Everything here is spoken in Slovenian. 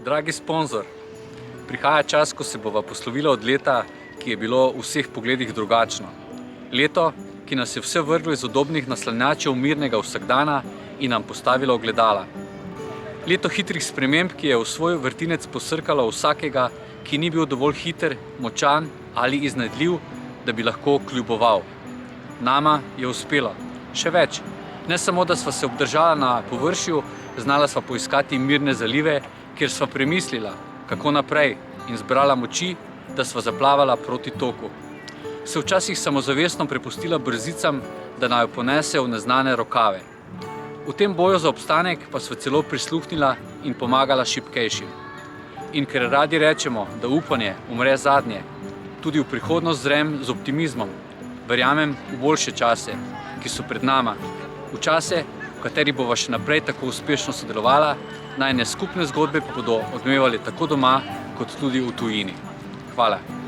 Dragi sponzor, prihaja čas, ko se bova poslovila od leta, ki je bilo v vseh pogledih drugačno. Leto, ki nas je vse vrglo iz udobnih naslanjačev mirnega vsakdana in nam postavilo ogledala. Leto hitrih sprememb, ki je v svoj vrtinec posrkalo vsakega, ki ni bil dovolj hiter, močan ali iznajdljiv, da bi lahko kljuboval. Nama je uspelo. Še več, ne samo, da sva se obdržala na površju, znala sva poiskati mirne zalive, kjer sva premislila, kako naprej, in zbrala moči, da sva zaplavala proti toku. Se včasih samozavestno prepustila brzicam, da naj jo ponese v neznane rokave. V tem boju za obstanek pa sva celo prisluhnila in pomagala šibkejšim. In ker radi rečemo, da upanje umre zadnje, tudi v prihodnost zrem z optimizmom, verjamem v boljše čase, ki so pred nama, v čase, v kateri bova še naprej tako uspešno sodelovala, najine skupne zgodbe pa bodo odmevali tako doma, kot tudi v tujini. Hvala.